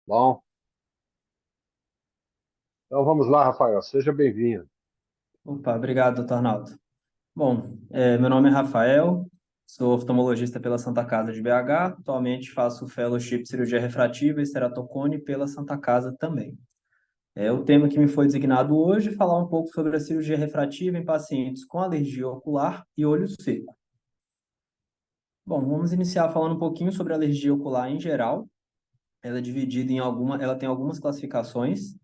Bom, então vamos lá, Rafael, seja bem-vindo. Opa, obrigado, doutor Arnaldo. Bom, meu nome é Rafael, sou oftalmologista pela Santa Casa de BH, atualmente faço Fellowship Cirurgia Refrativa e Ceratocone pela Santa Casa também. O tema que me foi designado hoje é falar um pouco sobre a cirurgia refrativa em pacientes com alergia ocular e olho seco. Bom, vamos iniciar falando um pouquinho sobre a alergia ocular em geral. Ela é dividida ela tem algumas classificações,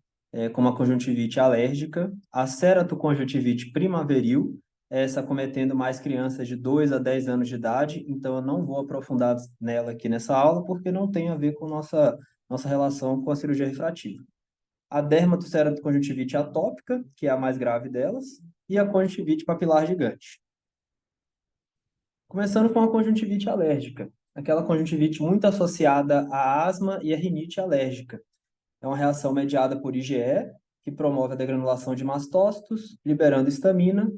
como a conjuntivite alérgica, a ceratoconjuntivite primaveril, essa cometendo mais crianças de 2 a 10 anos de idade, então eu não vou aprofundar nela aqui nessa aula, porque não tem a ver com nossa relação com a cirurgia refrativa. A dermatoceratoconjuntivite atópica, que é a mais grave delas, e a conjuntivite papilar gigante. Começando com a conjuntivite alérgica, aquela conjuntivite muito associada à asma e à rinite alérgica. É uma reação mediada por IgE, que promove a degranulação de mastócitos, liberando histamina,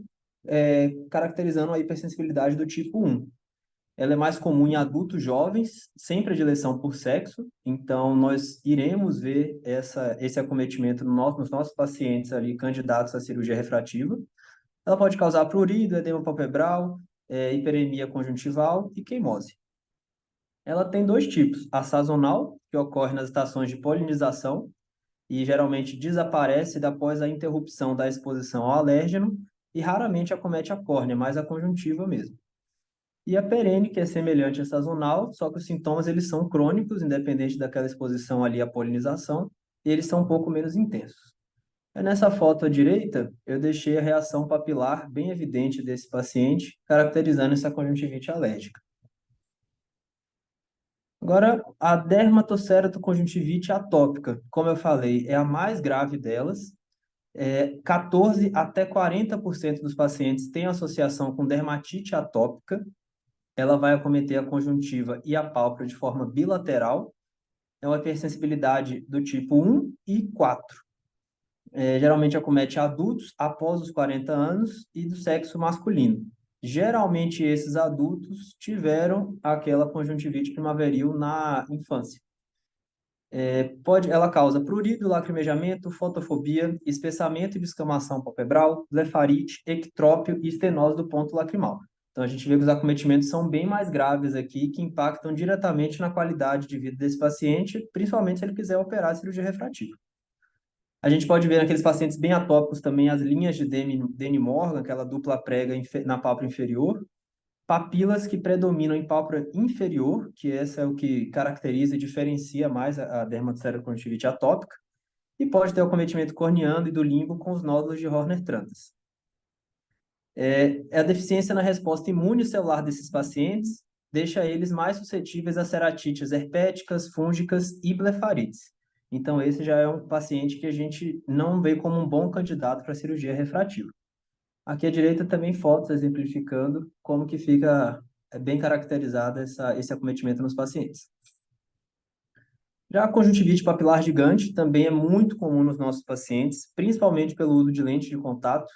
caracterizando a hipersensibilidade do tipo 1. Ela é mais comum em adultos jovens, sem predileção por sexo, então nós iremos ver esse acometimento nos nossos pacientes ali candidatos à cirurgia refrativa. Ela pode causar prurido, edema palpebral, hiperemia conjuntival e queimose. Ela tem dois tipos: a sazonal, que ocorre nas estações de polinização, e geralmente desaparece após a interrupção da exposição ao alérgeno e raramente acomete a córnea, mais a conjuntiva mesmo. E a perene, que é semelhante à sazonal, só que os sintomas eles são crônicos, independente daquela exposição ali à polinização, e eles são um pouco menos intensos. Nessa foto à direita, eu deixei a reação papilar bem evidente desse paciente, caracterizando essa conjuntivite alérgica. Agora, a dermatoceratoconjuntivite atópica, como eu falei, é a mais grave delas. 14 até 40% dos pacientes têm associação com dermatite atópica. Ela vai acometer a conjuntiva e a pálpebra de forma bilateral. É uma hipersensibilidade do tipo 1 e 4. Geralmente acomete adultos após os 40 anos e do sexo masculino. Geralmente esses adultos tiveram aquela conjuntivite primaveril na infância. Ela causa prurido, lacrimejamento, fotofobia, espessamento e descamação palpebral, blefarite, ectrópio e estenose do ponto lacrimal. Então, a gente vê que os acometimentos são bem mais graves aqui, que impactam diretamente na qualidade de vida desse paciente, principalmente se ele quiser operar a cirurgia refrativa. A gente pode ver naqueles pacientes bem atópicos também as linhas de Denny Morgan, aquela dupla prega na pálpebra inferior, papilas que predominam em pálpebra inferior, que essa é o que caracteriza e diferencia mais a dermatoceratoconjuntivite atópica, e pode ter o acometimento corneano e do limbo com os nódulos de Horner-Trantas. A deficiência na resposta imune celular desses pacientes deixa eles mais suscetíveis a ceratites herpéticas, fúngicas e blefarites. Então, esse já é um paciente que a gente não vê como um bom candidato para cirurgia refrativa. Aqui à direita também fotos exemplificando como que fica bem caracterizado esse acometimento nos pacientes. Já a conjuntivite papilar gigante também é muito comum nos nossos pacientes, principalmente pelo uso de lente de contato.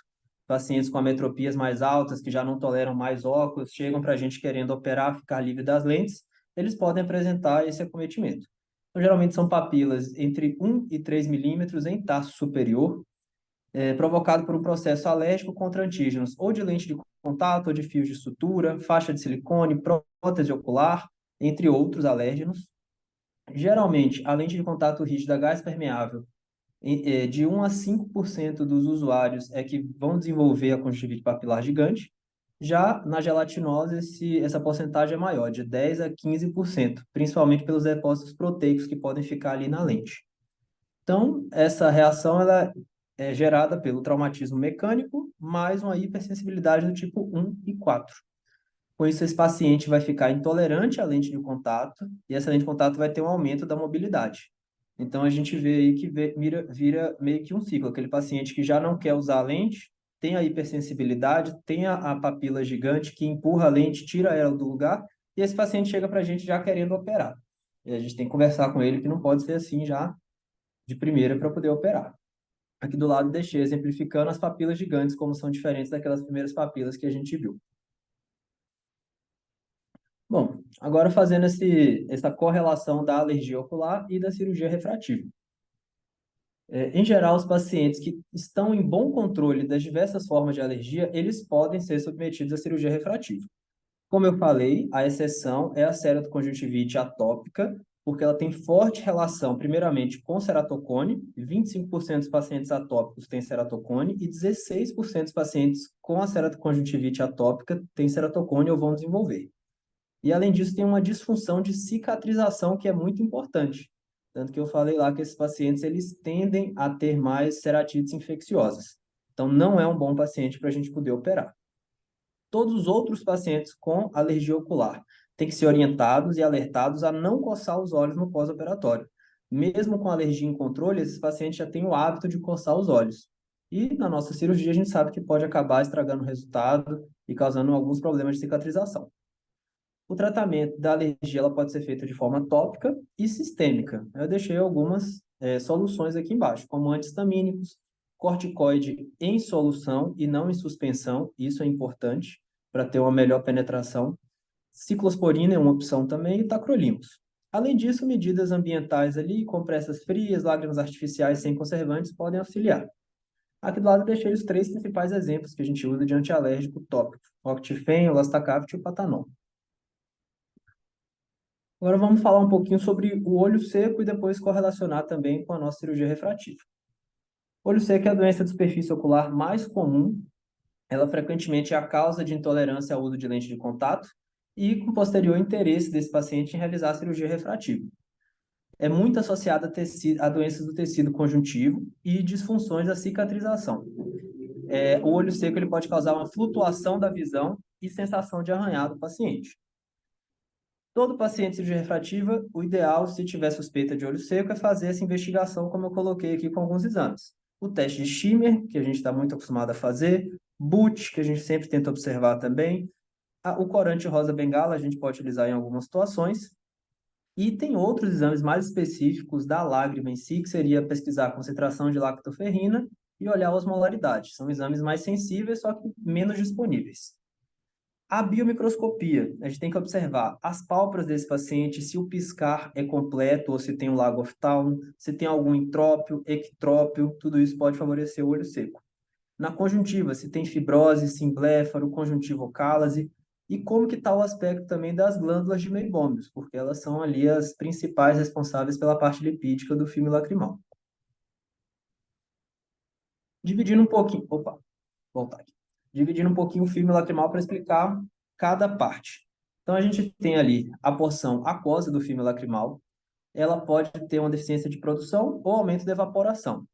Pacientes com ametropias mais altas, que já não toleram mais óculos, chegam para a gente querendo operar, ficar livre das lentes, eles podem apresentar esse acometimento. Então, geralmente são papilas entre 1 e 3 milímetros em taço superior, provocado por um processo alérgico contra antígenos, ou de lente de contato, ou de fios de sutura, faixa de silicone, prótese ocular, entre outros alérgenos. Geralmente, a lente de contato rígida gás permeável, de 1 a 5% dos usuários é que vão desenvolver a conjuntivite papilar gigante. Já na gelatinose, essa porcentagem é maior, de 10 a 15%, principalmente pelos depósitos proteicos que podem ficar ali na lente. Então, essa reação ela é gerada pelo traumatismo mecânico mais uma hipersensibilidade do tipo 1 e 4. Com isso, esse paciente vai ficar intolerante à lente de contato e essa lente de contato vai ter um aumento da mobilidade. Então, a gente vê aí que vira meio que um ciclo. Aquele paciente que já não quer usar a lente, tem a hipersensibilidade, tem a papila gigante que empurra a lente, tira ela do lugar, e esse paciente chega para a gente já querendo operar. E a gente tem que conversar com ele que não pode ser assim já de primeira para poder operar. Aqui do lado deixei exemplificando as papilas gigantes, como são diferentes daquelas primeiras papilas que a gente viu. Bom, Agora fazendo essa correlação da alergia ocular e da cirurgia refrativa. Em geral, os pacientes que estão em bom controle das diversas formas de alergia, eles podem ser submetidos à cirurgia refrativa. Como eu falei, a exceção é a ceratoconjuntivite atópica, porque ela tem forte relação, primeiramente, com ceratocone. 25% dos pacientes atópicos têm ceratocone e 16% dos pacientes com a ceratoconjuntivite atópica têm ceratocone ou vão desenvolver. E, além disso, tem uma disfunção de cicatrização que é muito importante. Tanto que eu falei lá que esses pacientes eles tendem a ter mais ceratites infecciosas. Então, não é um bom paciente para a gente poder operar. Todos os outros pacientes com alergia ocular têm que ser orientados e alertados a não coçar os olhos no pós-operatório. Mesmo com alergia em controle, esses pacientes já têm o hábito de coçar os olhos. E na nossa cirurgia, a gente sabe que pode acabar estragando o resultado e causando alguns problemas de cicatrização. O tratamento da alergia ela pode ser feito de forma tópica e sistêmica. Eu deixei algumas soluções aqui embaixo, como antihistamínicos, corticoide em solução e não em suspensão, isso é importante para ter uma melhor penetração. Ciclosporina é uma opção também e tacrolimus. Além disso, medidas ambientais ali, compressas frias, lágrimas artificiais sem conservantes podem auxiliar. Aqui do lado eu deixei os três principais exemplos que a gente usa de antialérgico tópico: Octifen, o Lastacaft e o Patanol. Agora vamos falar um pouquinho sobre o olho seco e depois correlacionar também com a nossa cirurgia refrativa. Olho seco é a doença de superfície ocular mais comum. Ela frequentemente é a causa de intolerância ao uso de lente de contato e com posterior interesse desse paciente em realizar a cirurgia refrativa. É muito associada a doenças do tecido conjuntivo e disfunções da cicatrização. O olho seco ele pode causar uma flutuação da visão e sensação de arranhar do paciente. Todo paciente de cirurgia refrativa, o ideal, se tiver suspeita de olho seco, é fazer essa investigação, como eu coloquei aqui com alguns exames. O teste de Schimmer, que a gente está muito acostumado a fazer, BUT, que a gente sempre tenta observar também, o corante rosa bengala, a gente pode utilizar em algumas situações, e tem outros exames mais específicos da lágrima em si, que seria pesquisar a concentração de lactoferrina e olhar a osmolaridade. São exames mais sensíveis, só que menos disponíveis. A biomicroscopia, a gente tem que observar as pálpebras desse paciente, se o piscar é completo ou se tem um lago oftalmo, se tem algum entrópio, ectrópio, tudo isso pode favorecer o olho seco. Na conjuntiva, se tem fibrose, simbléfaro, conjuntivocálase e como que está o aspecto também das glândulas de meibômios, porque elas são ali as principais responsáveis pela parte lipídica do filme lacrimal. Dividindo um pouquinho, voltar aqui. Dividindo um pouquinho o filme lacrimal para explicar cada parte. Então, a gente tem ali a porção aquosa do filme lacrimal. Ela pode ter uma deficiência de produção ou aumento de evaporação.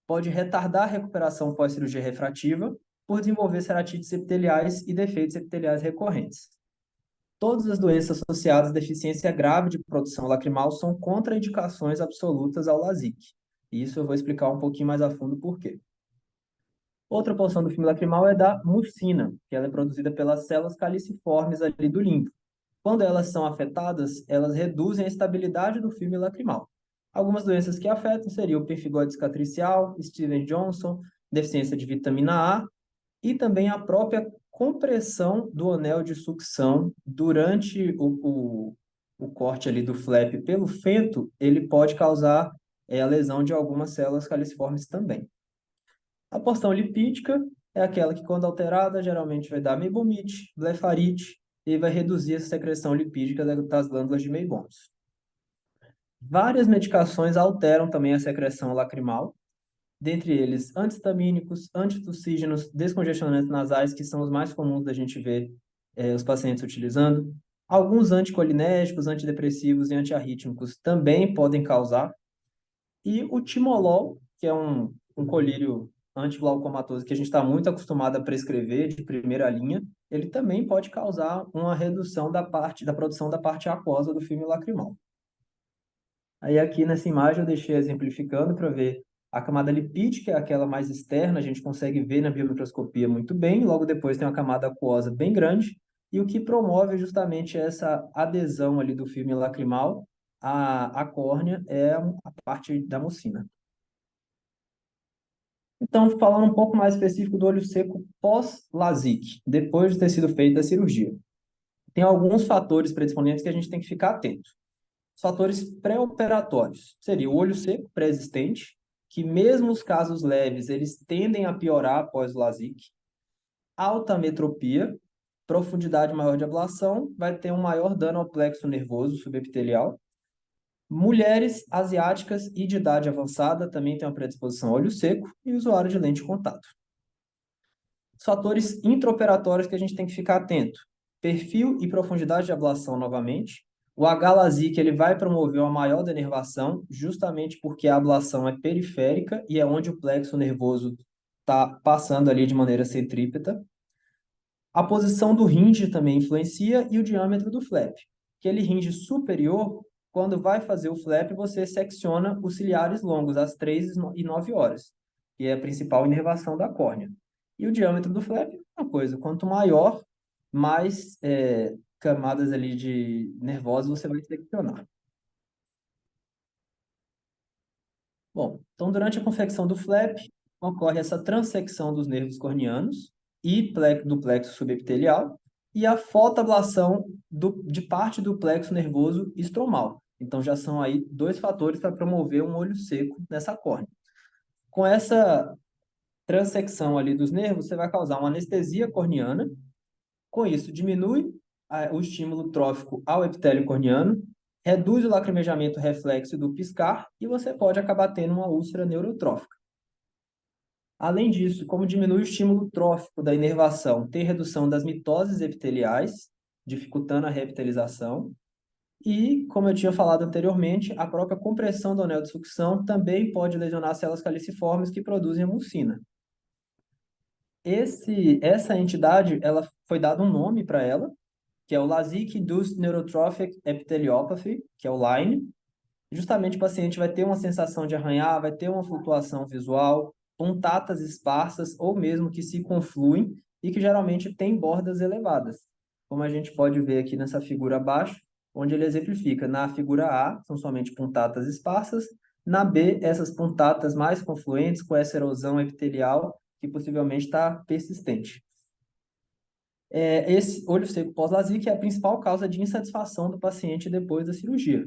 Pode retardar a recuperação pós-cirurgia refrativa por desenvolver ceratites epiteliais e defeitos epiteliais recorrentes. Todas as doenças associadas à deficiência grave de produção lacrimal são contraindicações absolutas ao LASIK. Isso eu vou explicar um pouquinho mais a fundo por quê. Outra porção do filme lacrimal é da mucina, que ela é produzida pelas células caliciformes ali do limbo. Quando elas são afetadas, elas reduzem a estabilidade do filme lacrimal. Algumas doenças que afetam seriam o pemphigoide cicatricial, Stevens-Johnson, deficiência de vitamina A e também a própria compressão do anel de sucção durante o corte ali do flap pelo fento, ele pode causar a lesão de algumas células caliciformes também. A porção lipídica é aquela que, quando alterada, geralmente vai dar meibomite, blefarite e vai reduzir a secreção lipídica das glândulas de Meibons. Várias medicações alteram também a secreção lacrimal, dentre eles antihistamínicos, antitussígenos, descongestionantes nasais, que são os mais comuns da gente ver os pacientes utilizando. Alguns anticolinérgicos, antidepressivos e antiarrítmicos também podem causar. E o timolol, que é um colírio antiglaucomatoso que a gente está muito acostumado a prescrever de primeira linha, ele também pode causar uma redução da produção da parte aquosa do filme lacrimal. Aí aqui nessa imagem eu deixei exemplificando para ver a camada lipídica, que é aquela mais externa, a gente consegue ver na biomicroscopia muito bem, logo depois tem uma camada aquosa bem grande, e o que promove justamente essa adesão ali do filme lacrimal à córnea é a parte da mucina. Então, falando um pouco mais específico do olho seco pós-LASIK, depois de ter sido feita a cirurgia. tem alguns fatores predisponentes que a gente tem que ficar atento. Os fatores pré-operatórios seria o olho seco pré-existente, que mesmo os casos leves, eles tendem a piorar após o LASIK. Alta metropia, profundidade maior de ablação, vai ter um maior dano ao plexo nervoso subepitelial. Mulheres asiáticas e de idade avançada também têm uma predisposição ao olho seco e usuário de lente de contato. Os fatores intraoperatórios que a gente tem que ficar atento. Perfil e profundidade de ablação novamente. O H-LASIK ele vai promover uma maior denervação, justamente porque a ablação é periférica e é onde o plexo nervoso está passando ali de maneira centrípeta. A posição do hinge também influencia e o diâmetro do flap. Aquele hinge superior, quando vai fazer o flap, você secciona os ciliares longos às 3 e 9 horas, que é a principal inervação da córnea. E o diâmetro do flap, uma coisa, quanto maior, mais camadas ali de nervosa você vai seccionar. Bom, então durante a confecção do flap, ocorre essa transecção dos nervos corneanos e do plexo subepitelial e a fotoablação de parte do plexo nervoso estromal. Então já são aí dois fatores para promover um olho seco nessa córnea. Com essa transecção ali dos nervos, você vai causar uma anestesia corneana. Com isso, diminui o estímulo trófico ao epitélio corneano, reduz o lacrimejamento reflexo do piscar e você pode acabar tendo uma úlcera neurotrófica. Além disso, como diminui o estímulo trófico da inervação, tem redução das mitoses epiteliais, dificultando a reepitelização. E, como eu tinha falado anteriormente, a própria compressão do anel de sucção também pode lesionar células caliciformes que produzem a mucina. Essa entidade, ela foi dado um nome para ela, que é o LASIK-Induced Neurotrophic Epitheliopathy, que é o LINE. Justamente o paciente vai ter uma sensação de arranhar, vai ter uma flutuação visual, pontatas esparsas ou mesmo que se confluem e que geralmente têm bordas elevadas. Como a gente pode ver aqui nessa figura abaixo, onde ele exemplifica. Na figura A, são somente pontatas esparsas. Na B, essas pontatas mais confluentes com essa erosão epitelial que possivelmente está persistente. Esse olho seco pós-LASIK é a principal causa de insatisfação do paciente depois da cirurgia.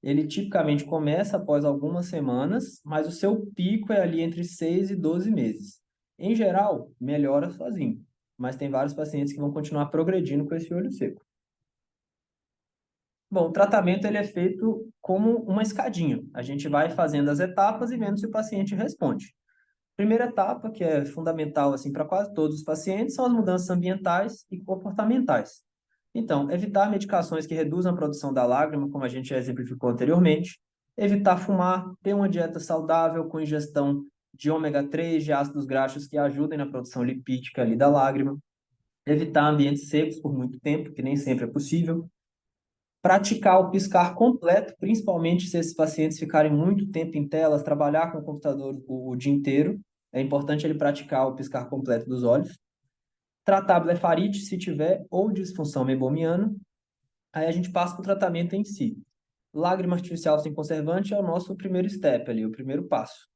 Ele tipicamente começa após algumas semanas, mas o seu pico é ali entre 6 e 12 meses. Em geral, melhora sozinho, mas tem vários pacientes que vão continuar progredindo com esse olho seco. Bom, o tratamento ele é feito como uma escadinha. A gente vai fazendo as etapas e vendo se o paciente responde. Primeira etapa, que é fundamental assim para quase todos os pacientes, são as mudanças ambientais e comportamentais. Então, evitar medicações que reduzam a produção da lágrima, como a gente já exemplificou anteriormente, evitar fumar, ter uma dieta saudável com ingestão de ômega 3, de ácidos graxos que ajudem na produção lipídica ali da lágrima, evitar ambientes secos por muito tempo, que nem sempre é possível, praticar o piscar completo, principalmente se esses pacientes ficarem muito tempo em telas, trabalhar com o computador o dia inteiro. É importante ele praticar o piscar completo dos olhos. Tratar a blefarite, se tiver, ou disfunção meibomiana. Aí a gente passa para o tratamento em si. Lágrima artificial sem conservante é o nosso primeiro step ali, o primeiro passo.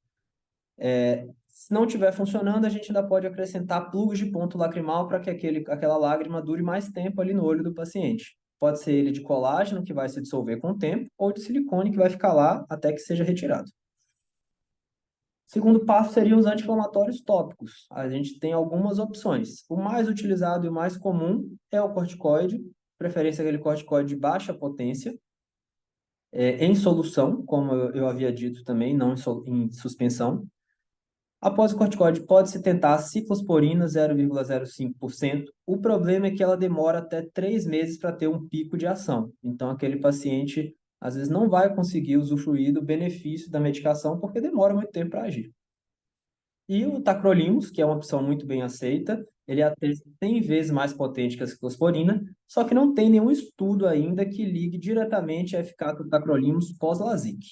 Se não estiver funcionando, a gente ainda pode acrescentar plugs de ponto lacrimal para que aquela lágrima dure mais tempo ali no olho do paciente. Pode ser ele de colágeno, que vai se dissolver com o tempo, ou de silicone, que vai ficar lá até que seja retirado. Segundo passo seriam os anti-inflamatórios tópicos. A gente tem algumas opções. O mais utilizado e o mais comum é o corticoide, preferência aquele corticoide de baixa potência, em solução, como eu havia dito também, não em suspensão. Após o corticoide, pode-se tentar a ciclosporina 0,05%. O problema é que ela demora até 3 meses para ter um pico de ação. Então, aquele paciente, às vezes, não vai conseguir usufruir do benefício da medicação porque demora muito tempo para agir. E o tacrolimus, que é uma opção muito bem aceita, ele é até 100 vezes mais potente que a ciclosporina, só que não tem nenhum estudo ainda que ligue diretamente a eficácia do tacrolimus pós-LASIK.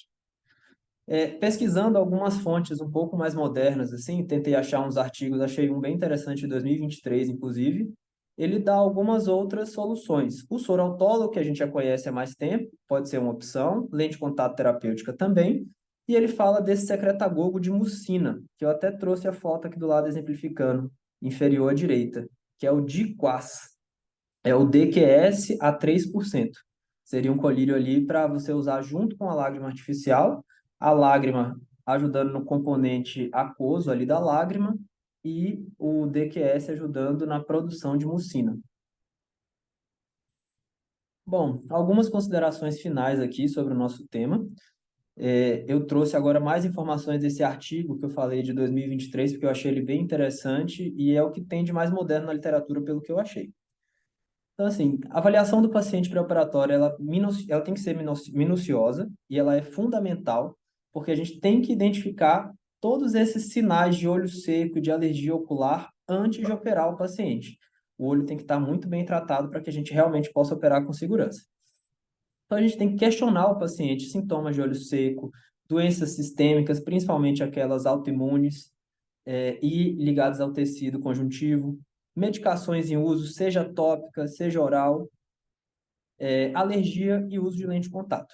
Pesquisando algumas fontes um pouco mais modernas, assim, tentei achar uns artigos, achei um bem interessante de 2023, inclusive, ele dá algumas outras soluções. O soro autólogo, que a gente já conhece há mais tempo, pode ser uma opção, lente de contato terapêutica também, e ele fala desse secretagogo de mucina, que eu até trouxe a foto aqui do lado exemplificando, inferior à direita, que é o Diquaz. é o DQS a 3%. Seria um colírio ali para você usar junto com a lágrima artificial, a lágrima ajudando no componente aquoso ali da lágrima e o DQS ajudando na produção de mucina. Bom, algumas considerações finais aqui sobre o nosso tema. Eu trouxe agora mais informações desse artigo que eu falei de 2023, porque eu achei ele bem interessante e é o que tem de mais moderno na literatura, pelo que eu achei. Então, assim, a avaliação do paciente pré-operatório, ela tem que ser minuciosa e ela é fundamental, porque a gente tem que identificar todos esses sinais de olho seco, de alergia ocular, antes de operar o paciente. O olho tem que estar muito bem tratado para que a gente realmente possa operar com segurança. Então, a gente tem que questionar o paciente, sintomas de olho seco, doenças sistêmicas, principalmente aquelas autoimunes, e ligadas ao tecido conjuntivo, medicações em uso, seja tópica, seja oral, alergia e uso de lente de contato.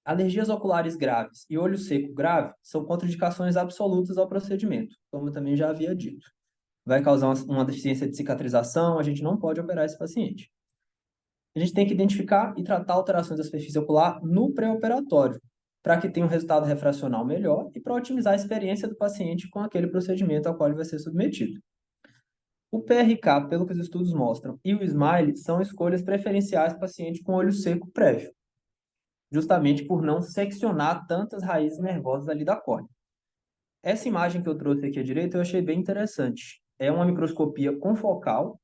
Alergias oculares graves e olho seco grave são contraindicações absolutas ao procedimento, como eu também já havia dito. Vai causar uma deficiência de cicatrização, a gente não pode operar esse paciente. A gente tem que identificar e tratar alterações da superfície ocular no pré-operatório, para que tenha um resultado refracional melhor e para otimizar a experiência do paciente com aquele procedimento ao qual ele vai ser submetido. O PRK, pelo que os estudos mostram, e o SMILE são escolhas preferenciais para paciente com olho seco prévio, justamente por não seccionar tantas raízes nervosas ali da córnea. Essa imagem que eu trouxe aqui à direita eu achei bem interessante. É uma microscopia confocal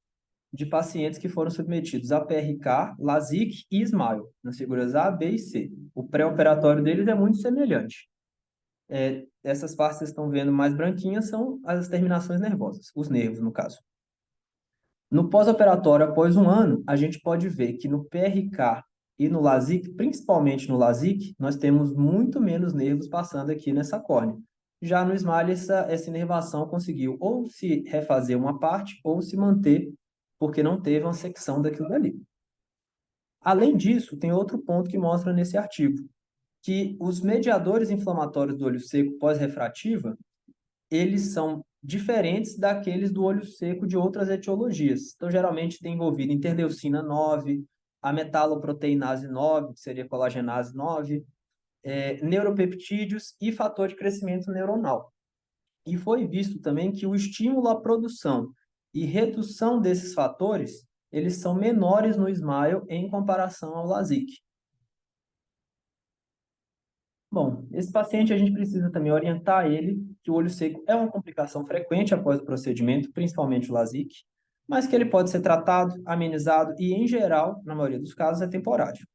de pacientes que foram submetidos a PRK, LASIK e SMILE, nas figuras A, B e C. O pré-operatório deles é muito semelhante. Essas partes que vocês estão vendo mais branquinhas são as terminações nervosas, os nervos, no caso. No pós-operatório, após um ano, a gente pode ver que no PRK e no LASIK, principalmente no LASIK, nós temos muito menos nervos passando aqui nessa córnea. Já no SMILE, essa inervação conseguiu ou se refazer uma parte ou se manter, porque não teve uma secção daquilo dali. Além disso, tem outro ponto que mostra nesse artigo, que os mediadores inflamatórios do olho seco pós-refrativa, eles são diferentes daqueles do olho seco de outras etiologias. Então, geralmente tem envolvido interleucina 9, a metaloproteinase 9, que seria colagenase 9, neuropeptídeos e fator de crescimento neuronal. E foi visto também que o estímulo à produção e redução desses fatores, eles são menores no SMILE em comparação ao LASIK. Bom, esse paciente a gente precisa também orientar ele que o olho seco é uma complicação frequente após o procedimento, principalmente o LASIK, mas que ele pode ser tratado, amenizado e, em geral, na maioria dos casos, é temporário.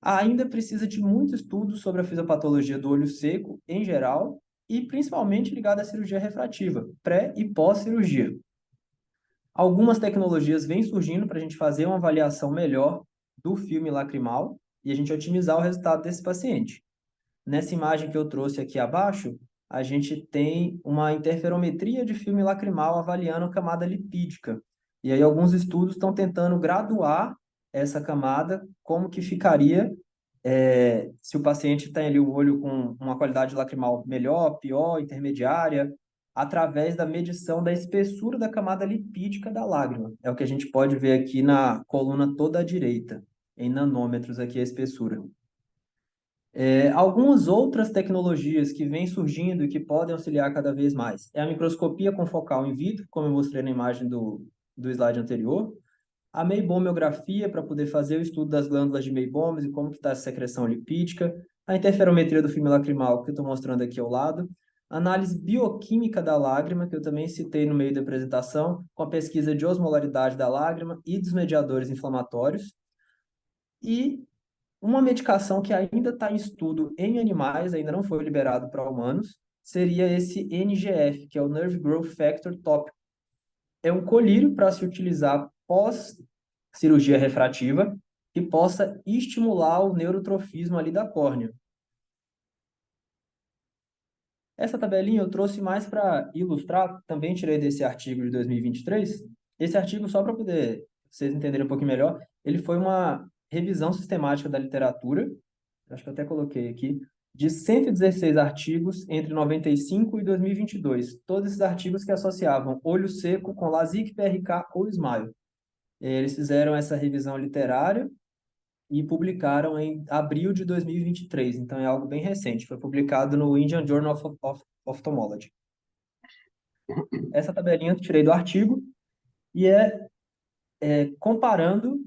Ainda precisa de muito estudo sobre a fisiopatologia do olho seco, em geral, e principalmente ligado à cirurgia refrativa, pré e pós-cirurgia. Algumas tecnologias vêm surgindo para a gente fazer uma avaliação melhor do filme lacrimal e a gente otimizar o resultado desse paciente. Nessa imagem que eu trouxe aqui abaixo, a gente tem uma interferometria de filme lacrimal avaliando a camada lipídica. E aí alguns estudos estão tentando graduar essa camada, como que ficaria se o paciente tem ali o olho com uma qualidade lacrimal melhor, pior, intermediária, através da medição da espessura da camada lipídica da lágrima. É o que a gente pode ver aqui na coluna toda à direita, em nanômetros aqui a espessura. Algumas outras tecnologias que vêm surgindo e que podem auxiliar cada vez mais é a microscopia confocal in vitro, como eu mostrei na imagem do slide anterior, a meibomiografia para poder fazer o estudo das glândulas de Meibomius e como que está a secreção lipídica, a interferometria do filme lacrimal, que eu estou mostrando aqui ao lado, análise bioquímica da lágrima, que eu também citei no meio da apresentação, com a pesquisa de osmolaridade da lágrima e dos mediadores inflamatórios, e uma medicação que ainda está em estudo em animais, ainda não foi liberado para humanos, seria esse NGF, que é o Nerve Growth Factor tópico. É um colírio para se utilizar pós-cirurgia refrativa que possa estimular o neurotrofismo ali da córnea. Essa tabelinha eu trouxe mais para ilustrar, também tirei desse artigo de 2023. Esse artigo, só para poder vocês entenderem um pouquinho melhor, ele foi uma revisão sistemática da literatura, acho que eu até coloquei aqui, de 116 artigos entre 95 e 2022. Todos esses artigos que associavam olho seco com LASIK, PRK ou SMILE. Eles fizeram essa revisão literária e publicaram em abril de 2023, então é algo bem recente. Foi publicado no Indian Journal of Ophthalmology. Essa tabelinha eu tirei do artigo e comparando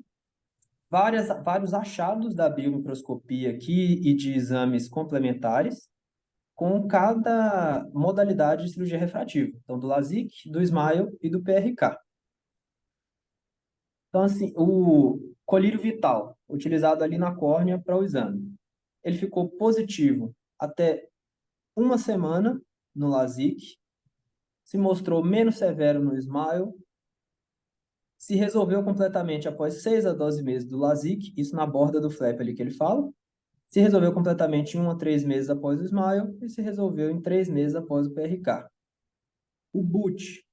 vários achados da biomicroscopia aqui e de exames complementares com cada modalidade de cirurgia refrativa. Então, do LASIK, do SMILE e do PRK. Então, assim, o colírio vital, utilizado ali na córnea para o exame, ele ficou positivo até uma semana no LASIK, se mostrou menos severo no SMILE, se resolveu completamente após 6 a 12 meses do LASIK, isso na borda do flap ali que ele fala, se resolveu completamente em 1 a 3 meses após o SMILE e se resolveu em 3 meses após o PRK. O boot,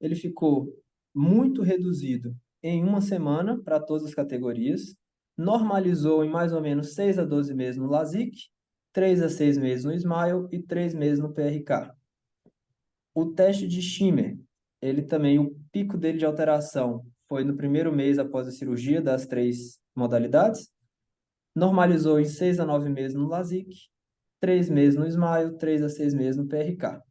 ele ficou muito reduzido em uma semana para todas as categorias, normalizou em mais ou menos 6 a 12 meses no LASIK, 3 a 6 meses no SMILE e 3 meses no PRK. O teste de Schimmer, ele também, o pico dele de alteração foi no primeiro mês após a cirurgia das 3 modalidades, normalizou em 6 a 9 meses no LASIK, 3 meses no SMILE, 3 a 6 meses no PRK.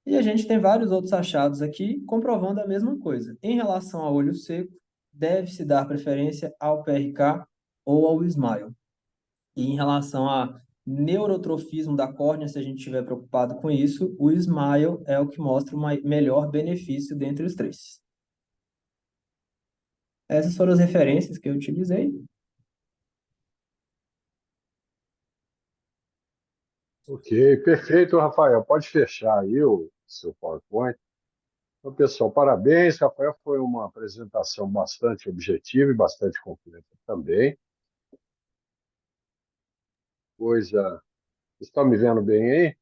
E a gente tem vários outros achados aqui comprovando a mesma coisa. Em relação ao olho seco, deve-se dar preferência ao PRK ou ao SMILE. E em relação a neurotrofismo da córnea, se a gente estiver preocupado com isso, o SMILE é o que mostra o melhor benefício dentre os três. Essas foram as referências que eu utilizei. Ok, perfeito, Rafael. Pode fechar aí o seu PowerPoint. Então, pessoal, parabéns. Rafael, foi uma apresentação bastante objetiva e bastante completa também. Coisa. Vocês estão me vendo bem aí?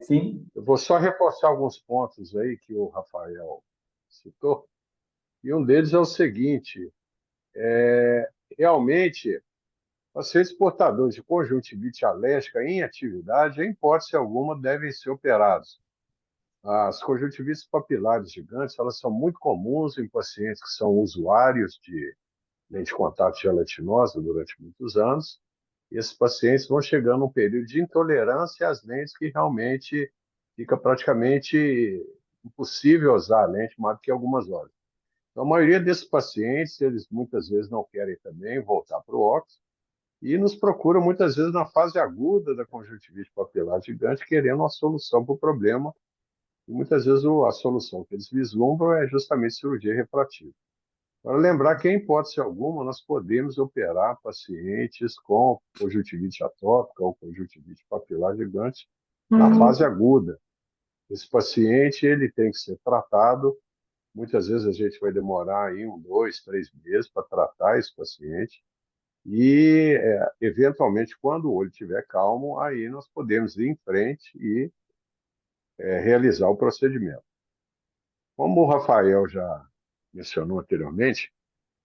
Sim. Eu vou só reforçar alguns pontos aí que o Rafael citou. E um deles é o seguinte: realmente, pacientes portadores de conjuntivite alérgica em atividade, em hipótese alguma, devem ser operados. As conjuntivites papilares gigantes, elas são muito comuns em pacientes que são usuários de lente de contato gelatinosa durante muitos anos. E esses pacientes vão chegando a um período de intolerância às lentes que realmente fica praticamente impossível usar a lente mais do que algumas horas. Então, a maioria desses pacientes, eles muitas vezes não querem também voltar para o óculos e nos procuram muitas vezes na fase aguda da conjuntivite papilar gigante, querendo uma solução para o problema. E muitas vezes a solução que eles vislumbram é justamente cirurgia refrativa. Para lembrar que, em hipótese alguma, nós podemos operar pacientes com conjuntivite atópica ou conjuntivite papilar gigante na fase aguda. Esse paciente ele tem que ser tratado. Muitas vezes a gente vai demorar aí 1, 2, 3 meses para tratar esse paciente. E, eventualmente, quando o olho estiver calmo, aí nós podemos ir em frente e realizar o procedimento. Como o Rafael já mencionou anteriormente,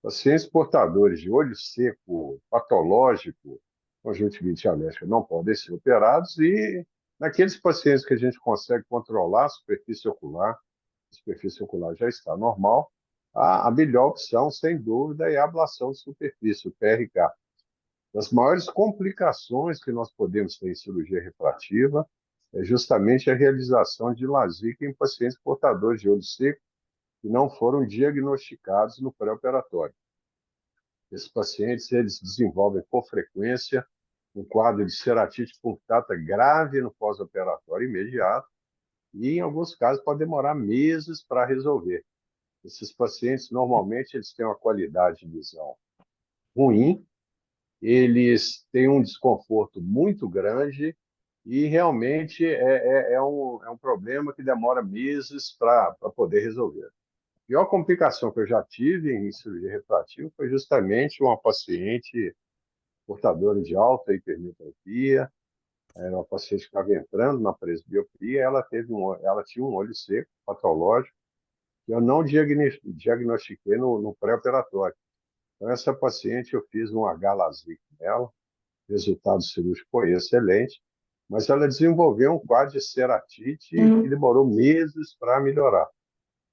pacientes portadores de olho seco patológico, conjuntivite alérgica, não podem ser operados e naqueles pacientes que a gente consegue controlar a superfície ocular já está normal, a melhor opção, sem dúvida, é a ablação de superfície, o PRK. Das maiores complicações que nós podemos ter em cirurgia refrativa é justamente a realização de LASIK em pacientes portadores de olho seco que não foram diagnosticados no pré-operatório. Esses pacientes eles desenvolvem com frequência um quadro de ceratite punctata grave no pós-operatório imediato e, em alguns casos, pode demorar meses para resolver. Esses pacientes, normalmente, eles têm uma qualidade de visão ruim, eles têm um desconforto muito grande e, realmente, é um problema que demora meses para poder resolver. A pior complicação que eu já tive em cirurgia refrativa foi justamente uma paciente portadora de alta hipermetropia, era uma paciente que estava entrando na presbiopia, ela tinha um olho seco, patológico, que eu não diagnostiquei no pré-operatório. Então, essa paciente, eu fiz um H-LASIK nela, o resultado cirúrgico foi excelente, mas ela desenvolveu um quadro de ceratite que demorou meses para melhorar.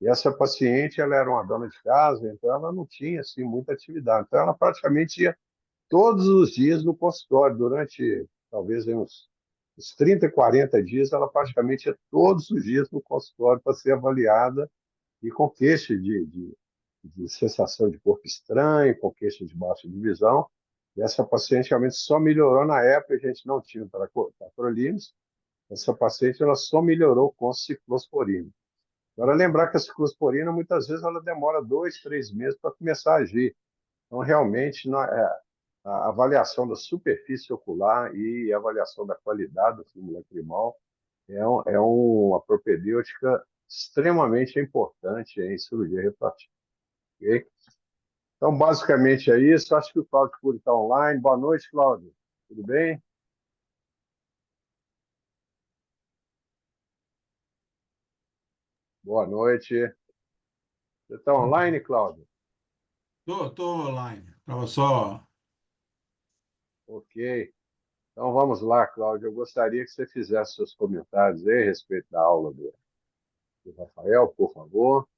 E essa paciente, ela era uma dona de casa, então ela não tinha assim muita atividade. Então ela praticamente ia todos os dias no consultório, durante talvez aí uns 30, 40 dias, ela praticamente ia todos os dias no consultório para ser avaliada e com queixa de sensação de corpo estranho, com queixa de baixa de visão. E essa paciente realmente só melhorou na época, a gente não tinha tacrolimus. Essa paciente ela só melhorou com ciclosporina. Agora, lembrar que a ciclosporina, muitas vezes, ela demora 2, 3 meses para começar a agir. Então, realmente, a avaliação da superfície ocular e a avaliação da qualidade do fluido lacrimal é uma propedêutica extremamente importante em cirurgia refrativa. Ok? Então, basicamente é isso. Acho que o Cláudio Cury está online. Boa noite, Cláudio. Tudo bem? Boa noite. Você está online, Cláudio? Tô online. Tava só. Ok. Então vamos lá, Cláudio. Eu gostaria que você fizesse seus comentários aí a respeito da aula do Rafael, por favor.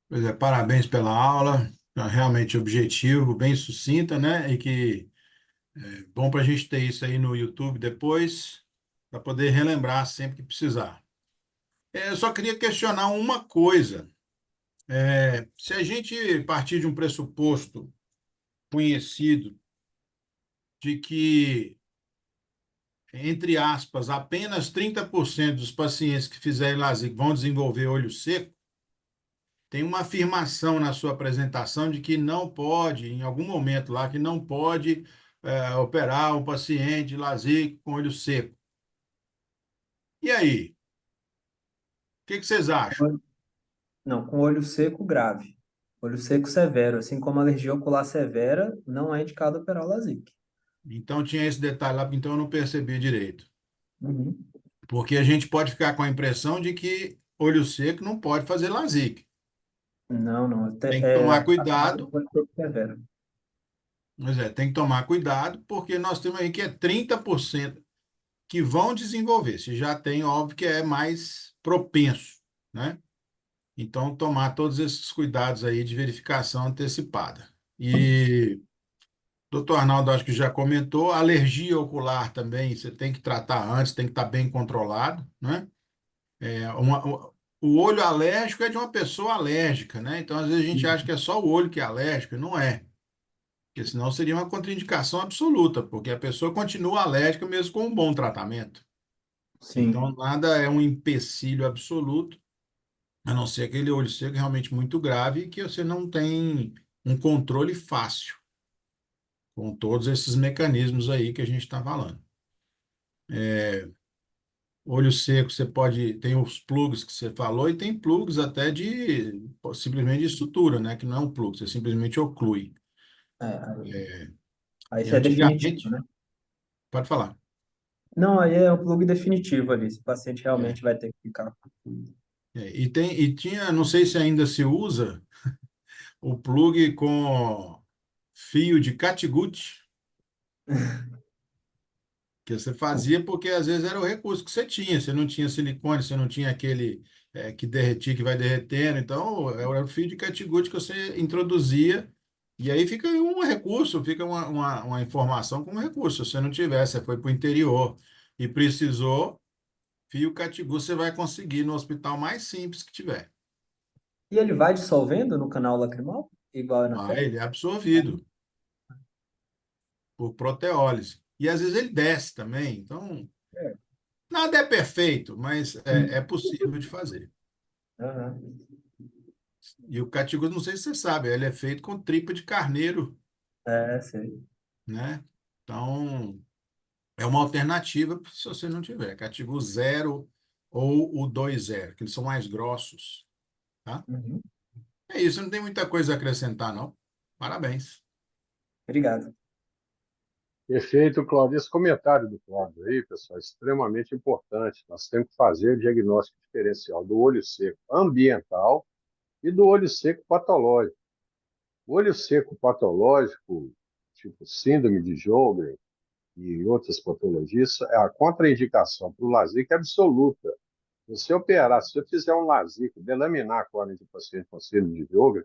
Pois é, parabéns pela aula. Tá realmente objetivo, bem sucinta, né? E que é bom para a gente ter isso aí no YouTube depois, para poder relembrar sempre que precisar. Eu só queria questionar uma coisa. Se a gente partir de um pressuposto conhecido de que, entre aspas, apenas 30% dos pacientes que fizerem LASIK vão desenvolver olho seco, tem uma afirmação na sua apresentação de que não pode, em algum momento lá, que não pode operar um paciente de LASIK com olho seco. E aí? O que vocês acham? Não, com olho seco grave. Olho seco severo, assim como alergia ocular severa, não é indicado operar o LASIK. Então tinha esse detalhe lá, então eu não percebi direito. Uhum. Porque a gente pode ficar com a impressão de que olho seco não pode fazer LASIK. Não, não. Tem que tomar A palavra cuidado, é olho seco severo. mas tem que tomar cuidado, porque nós temos aí que é 30% que vão desenvolver. Se já tem, óbvio que é mais propenso, né? Então, tomar todos esses cuidados aí de verificação antecipada. E o doutor Arnaldo, acho que já comentou, alergia ocular também, você tem que tratar antes, tem que estar bem controlado, né? O olho alérgico é de uma pessoa alérgica, né? Então, às vezes a gente acha que é só o olho que é alérgico, e não é. Porque senão seria uma contraindicação absoluta, porque a pessoa continua alérgica mesmo com um bom tratamento. Então, Sim. nada é um empecilho absoluto, a não ser aquele olho seco realmente muito grave e que você não tem um controle fácil com todos esses mecanismos aí que a gente está falando. Olho seco, você pode, tem os plugs que você falou e tem plugs até de simplesmente de sutura, né? Que não é um plug, você simplesmente oclui. É, aí E isso é definitivo, antigamente, né? pode falar. Não, aí é o plug definitivo ali. Se o paciente É, realmente vai ter que ficar. e tinha, não sei se ainda se usa, o plug com fio de catigutte, que você fazia porque às vezes era o recurso que você não tinha silicone, você não tinha aquele que derretia, que vai derretendo, então era o fio de catigutte que você introduzia, e aí fica um recurso, fica uma informação como recurso. Se você não tiver, você foi para o interior e precisou, fio catigutte você vai conseguir no hospital mais simples que tiver. E ele vai dissolvendo no canal lacrimal, igual é na Vai, pele? ele é absorvido por proteólise. E às vezes ele desce também, então É. nada é perfeito, mas é possível de fazer. Aham. E o catigoso, não sei se você sabe, ele é feito com tripa de carneiro, É, sei. né? Então, é uma alternativa se você não tiver. Catigo zero ou o 2.0, que eles são mais grossos, tá? Uhum. É isso, não tem muita coisa a acrescentar, não. Parabéns. Obrigado. Perfeito, Cláudio. Esse comentário do Cláudio aí, pessoal, é extremamente importante. Nós temos que fazer o diagnóstico diferencial do olho seco ambiental e do olho seco patológico. O olho seco patológico, tipo síndrome de Sjögren e outras patologias, a contraindicação para o LASIK é absoluta. Você operar, se você fizer um LASIK, delaminar a córnea do paciente com síndrome de Sjögren,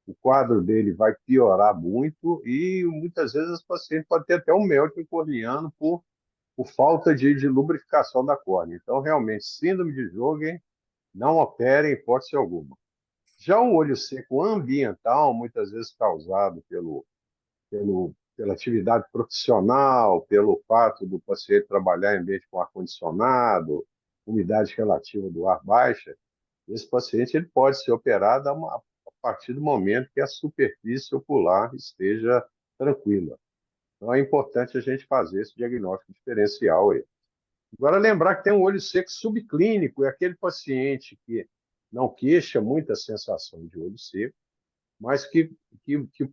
o quadro dele vai piorar muito e muitas vezes o paciente pode ter até um melting corneano por falta de lubrificação da córnea. Então, realmente, síndrome de Sjögren, não opere em hipótese alguma. Já o olho seco ambiental, muitas vezes causado pela atividade profissional, pelo fato do paciente trabalhar em ambiente com ar-condicionado, umidade relativa do ar baixa, esse paciente ele pode ser operado a partir do momento que a superfície ocular esteja tranquila. Então é importante a gente fazer esse diagnóstico diferencial aí. Agora, lembrar que tem um olho seco subclínico, é aquele paciente que não queixa muita sensação de olho seco, mas que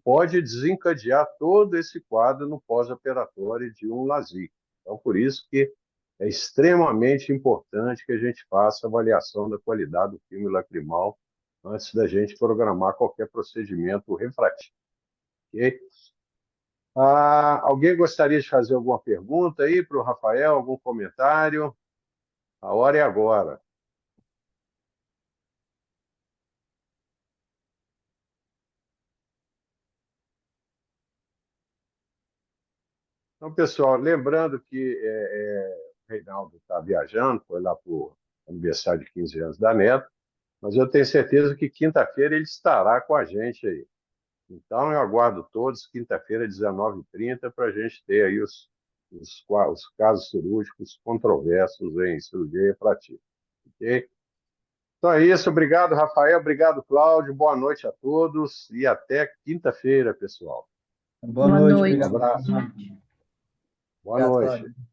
pode desencadear todo esse quadro no pós-operatório de um LASIK. Então, por isso que é extremamente importante que a gente faça a avaliação da qualidade do filme lacrimal antes da gente programar qualquer procedimento refrativo. Ok? Alguém gostaria de fazer alguma pergunta aí para o Rafael, algum comentário? A hora é agora. Então, pessoal, lembrando que o Reinaldo está viajando, foi lá para o aniversário de 15 anos da neta, mas eu tenho certeza que quinta-feira ele estará com a gente aí. Então, eu aguardo todos, quinta-feira, 19h30, para a gente ter aí os casos cirúrgicos controversos em cirurgia refrativa. Ok? Então é isso, obrigado, Rafael, obrigado, Cláudio, boa noite a todos e até quinta-feira, pessoal. Boa Boa noite, noite. Um obrigado. abraço. Boa Obrigado, noite. Cláudio.